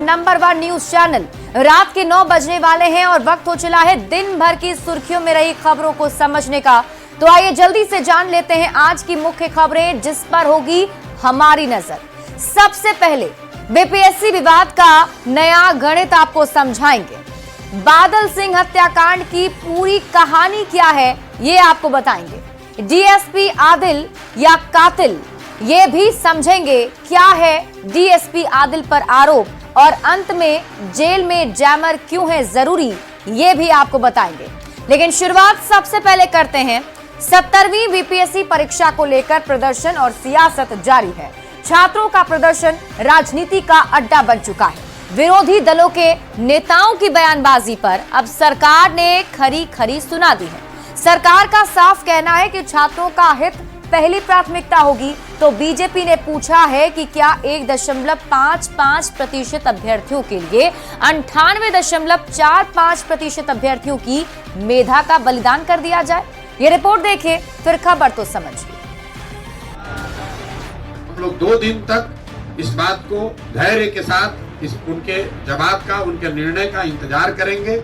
Number 1 news channel. रात के 9 बजने वाले हैं और वक्त हो चला है दिन भर की सुर्खियों में रही खबरों को समझने का। तो आइए जल्दी से जान लेते हैं आज की मुख्य खबरें जिस पर होगी हमारी नजर। सबसे पहले बीपीएससी विवाद का नया गणित आपको समझाएंगे। बादल सिंह हत्याकांड की पूरी कहानी क्या है ये आपको बताएंगे। डीएसपी आदिल या कातिल ये भी समझेंगे। क्या है डीएसपी आदिल पर आरोप और अंत में जेल में जैमर क्यों है जरूरी ये भी आपको बताएंगे। लेकिन शुरुआत सबसे पहले करते हैं 70वीं बीपीएससी परीक्षा को लेकर प्रदर्शन और सियासत जारी है। छात्रों का प्रदर्शन राजनीति का अड्डा बन चुका है। विरोधी दलों के नेताओं की बयानबाजी पर अब सरकार ने खरी सुना दी है। सरकार का साफ कहना है कि छात्रों का हित पहली प्राथमिकता होगी। तो बीजेपी ने पूछा है कि क्या 1.55% अभ्यर्थियों के लिए 98.45% अभ्यर्थियों की मेधा का बलिदान कर दिया जाए। ये रिपोर्ट देखें फिर खबर तो समझिए। हम लोग 2 दिन तक इस बात को धैर्य के साथ उनके जवाब का, उनके निर्णय का इंतजार करेंगे।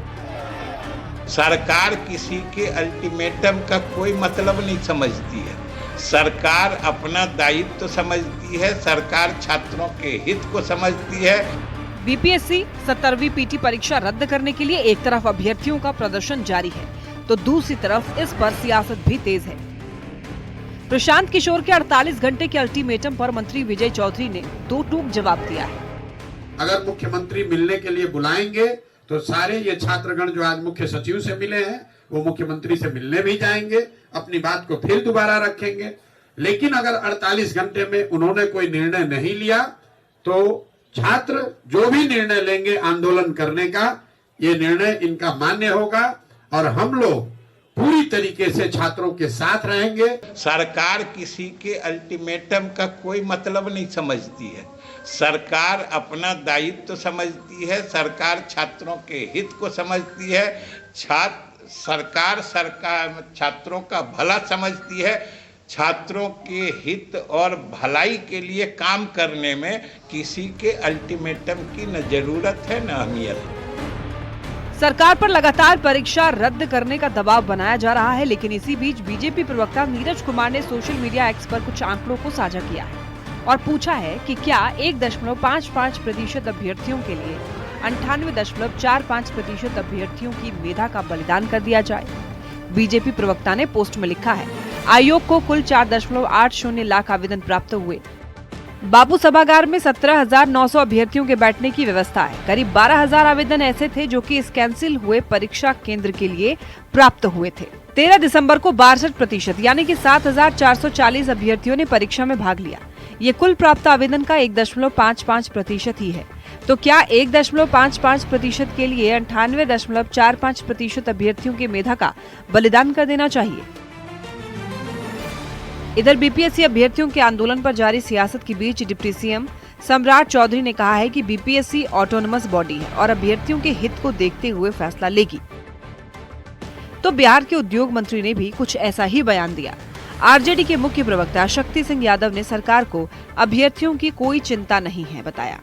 सरकार किसी के अल्टीमेटम का कोई मतलब नहीं समझती है। सरकार अपना दायित्व तो समझती है, सरकार छात्रों के हित को समझती है। बीपीएससी 70वीं पीटी परीक्षा रद्द करने के लिए एक तरफ अभ्यर्थियों का प्रदर्शन जारी है तो दूसरी तरफ इस पर सियासत भी तेज है। प्रशांत किशोर के 48 घंटे के अल्टीमेटम पर मंत्री विजय चौधरी ने 2 टूक जवाब दिया है। अगर मुख्यमंत्री मिलने के लिए बुलाएंगे तो सारे ये छात्रगण जो आज मुख्य सचिव से मिले हैं वो मुख्यमंत्री से मिलने भी जाएंगे, अपनी बात को फिर दोबारा रखेंगे। लेकिन अगर 48 घंटे में उन्होंने कोई निर्णय नहीं लिया तो छात्र जो भी निर्णय लेंगे आंदोलन करने का, ये निर्णय इनका मान्य होगा और हम लोग पूरी तरीके से छात्रों के साथ रहेंगे। सरकार किसी के अल्टीमेटम का कोई मतलब नहीं समझती है। सरकार अपना दायित्व तो समझती है, सरकार छात्रों के हित को समझती है। सरकार छात्रों का भला समझती है। छात्रों के हित और भलाई के लिए काम करने में किसी के अल्टीमेटम की न जरूरत है न अहमियत। सरकार पर लगातार परीक्षा रद्द करने का दबाव बनाया जा रहा है। लेकिन इसी बीच बीजेपी प्रवक्ता नीरज कुमार ने सोशल मीडिया एक्स पर कुछ आंकड़ों को साझा किया है और पूछा है कि क्या 1.55% अभ्यर्थियों के लिए 98.45% अभ्यर्थियों की मेधा का बलिदान कर दिया जाए। बीजेपी प्रवक्ता ने पोस्ट में लिखा है, आयोग को कुल 4.80 लाख आवेदन प्राप्त हुए। बाबू सभागार में 17,900 अभ्यर्थियों के बैठने की व्यवस्था है। करीब 12,000 आवेदन ऐसे थे जो कि इस कैंसिल हुए परीक्षा केंद्र के लिए प्राप्त हुए थे। 13 दिसंबर को 62% यानी कि 7,440 अभ्यर्थियों ने परीक्षा में भाग लिया। ये कुल प्राप्त आवेदन का 1.55% ही है। तो क्या 1.55% के लिए 98.45% अभ्यर्थियों के मेधा का बलिदान कर देना चाहिए। इधर बीपीएससी अभ्यर्थियों के आंदोलन पर जारी सियासत के बीच डिप्टी सीएम सम्राट चौधरी ने कहा है कि बीपीएससी ऑटोनमस बॉडी है और अभ्यर्थियों के हित को देखते हुए फैसला लेगी। तो बिहार के उद्योग मंत्री ने भी कुछ ऐसा ही बयान दिया। आरजेडी के मुख्य प्रवक्ता शक्ति सिंह यादव ने सरकार को अभ्यर्थियों की कोई चिंता नहीं है बताया।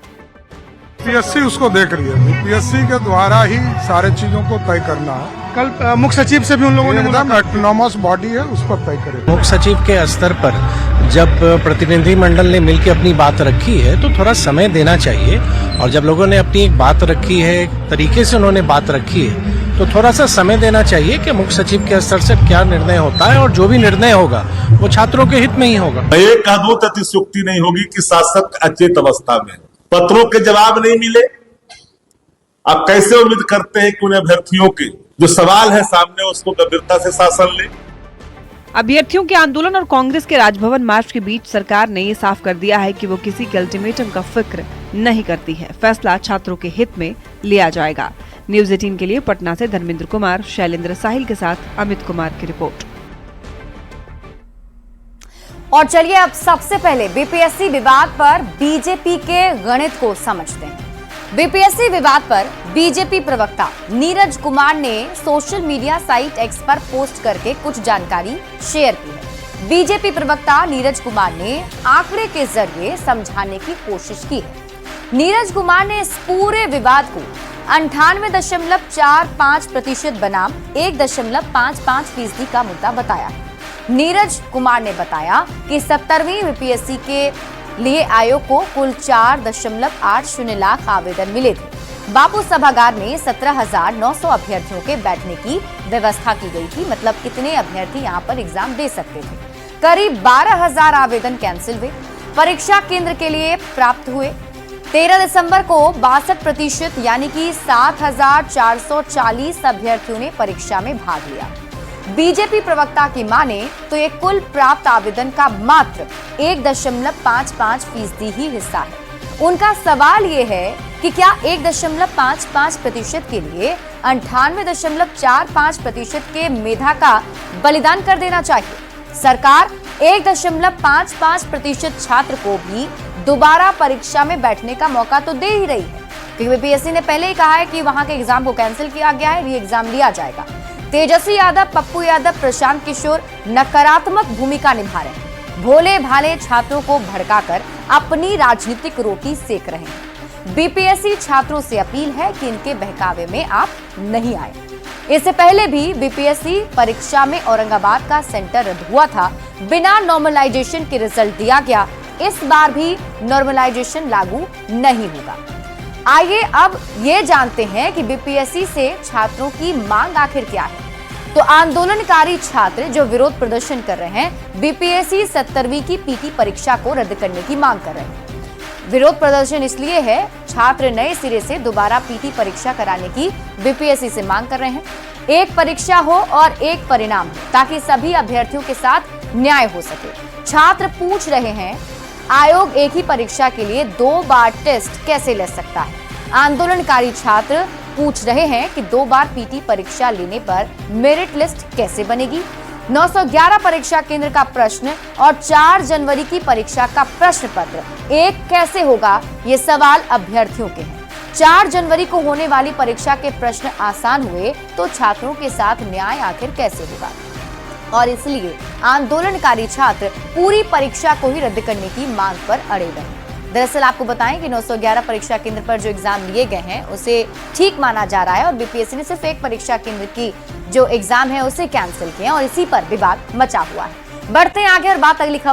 बीपीएससी उसको देख रही है, बीपीएससी के द्वारा ही सारे चीजों को तय करना है। कल मुख्य सचिव से भी उन लोगों ने एकदम ऑटोनोमस बॉडी है, उस पर तय करेगा। मुख्य सचिव के स्तर पर जब प्रतिनिधिमंडल ने मिलकर अपनी बात रखी है तो थोड़ा समय देना चाहिए। और जब लोगों ने अपनी एक बात रखी है, एक तरीके से उन्होंने बात रखी है, तो थोड़ा सा समय देना चाहिए कि मुख्य सचिव के स्तर से क्या निर्णय होता है और जो भी निर्णय होगा वो छात्रों के हित में ही होगा। एक अद्भुत अतिशयोक्ति नहीं होगी कि शासक अचेत अवस्था में, पत्रों के जवाब नहीं मिले। आप कैसे उम्मीद करते हैं कि उन अभ्यर्थियों के जो सवाल है सामने उसको गंभीरता से शासन ले। अभ्यर्थियों के आंदोलन और कांग्रेस के राजभवन मार्च के बीच सरकार ने ये साफ कर दिया है कि वो किसी के अल्टीमेटम का फिक्र नहीं करती है। फैसला छात्रों के हित में लिया जाएगा। न्यूज 18 के लिए पटना से धर्मेंद्र कुमार, शैलेंद्र साहिल के साथ अमित कुमार की रिपोर्ट। और चलिए अब सबसे पहले बीपीएससी विवाद पर बीजेपी के गणित को समझते हैं। बीपीएससी विवाद पर बीजेपी प्रवक्ता नीरज कुमार ने सोशल मीडिया साइट एक्स पर पोस्ट करके कुछ जानकारी शेयर की है। बीजेपी प्रवक्ता नीरज कुमार ने आंकड़े के जरिए समझाने की कोशिश की है। नीरज कुमार ने इस पूरे विवाद को 98.45% बनाम 1.55% का मुद्दा बताया। नीरज कुमार ने बताया कि 17वीं बीपीएससी के लिए आयोग को कुल 4.80 लाख आवेदन मिले थे। बापू सभागार में 17,900 अभ्यर्थियों के बैठने की व्यवस्था की गई थी। मतलब कितने अभ्यर्थी यहां पर एग्जाम दे सकते थे। करीब 12,000 आवेदन कैंसिल हुए, परीक्षा केंद्र के लिए प्राप्त हुए। 13 दिसंबर को 62% यानी कि 7,440 अभ्यर्थियों ने परीक्षा में भाग लिया। बीजेपी प्रवक्ता की माने तो ये कुल प्राप्त आवेदन का मात्र 1.55% ही हिस्सा है। उनका सवाल ये है कि क्या 1.55% के लिए 98.45% के मेधा का बलिदान कर देना चाहिए। सरकार 1.55% छात्र को भी दोबारा परीक्षा में बैठने का मौका तो दे ही रही है, क्योंकि बीपीएससी ने पहले ही कहा है कि वहां के एग्जाम को कैंसिल किया गया है, री एग्जाम लिया जाएगा। तेजस्वी यादव, पप्पू यादव, प्रशांत किशोर नकारात्मक भूमिका निभा रहे हैं। भोले भाले छात्रों को भड़काकर अपनी राजनीतिक रोटी सेक रहे हैं। बीपीएससी छात्रों से अपील है कि इनके बहकावे में आप नहीं आए। इससे पहले भी बीपीएससी परीक्षा में औरंगाबाद का सेंटर रद्द हुआ था, बिना नॉर्मलाइजेशन के रिजल्ट दिया गया। इस बार भी नॉर्मलाइजेशन लागू नहीं होगा। आइए अब ये जानते हैं कि बीपीएससी से छात्रों की मांग आखिर क्या है। तो आंदोलनकारी छात्र जो विरोध प्रदर्शन कर रहे हैं, बीपीएससी 17वीं की पीटी परीक्षा को रद्द करने की मांग कर रहे हैं। विरोध प्रदर्शन इसलिए है, छात्र नए सिरे से दोबारा पीटी परीक्षा कराने की बीपीएससी से मांग कर रहे हैं। एक परीक्षा हो और एक परिणाम हो, ताकि सभी अभ्यर्थियों के साथ न्याय हो सके। छात्र पूछ रहे हैं, आयोग एक ही परीक्षा के लिए 2 बार टेस्ट कैसे ले सकता है। आंदोलनकारी छात्र पूछ रहे हैं कि 2 बार पीटी परीक्षा लेने पर मेरिट लिस्ट कैसे बनेगी। 911 परीक्षा केंद्र का प्रश्न और 4 जनवरी की परीक्षा का प्रश्न पत्र एक कैसे होगा, ये सवाल अभ्यर्थियों के हैं। 4 जनवरी को होने वाली परीक्षा के प्रश्न आसान हुए तो छात्रों के साथ न्याय आखिर कैसे होगा, और इसलिए आंदोलनकारी छात्र पूरी परीक्षा को ही रद्द करने की मांग पर अड़े रहे। दरअसल आपको बताएं कि 911 परीक्षा केंद्र पर जो एग्जाम लिए गए हैं उसे ठीक माना जा रहा है, और बीपीएससी ने सिर्फ एक परीक्षा केंद्र की जो एग्जाम है उसे कैंसिल किया, और इसी पर विवाद मचा हुआ है। बढ़ते हैं आगे और बात अगली खबर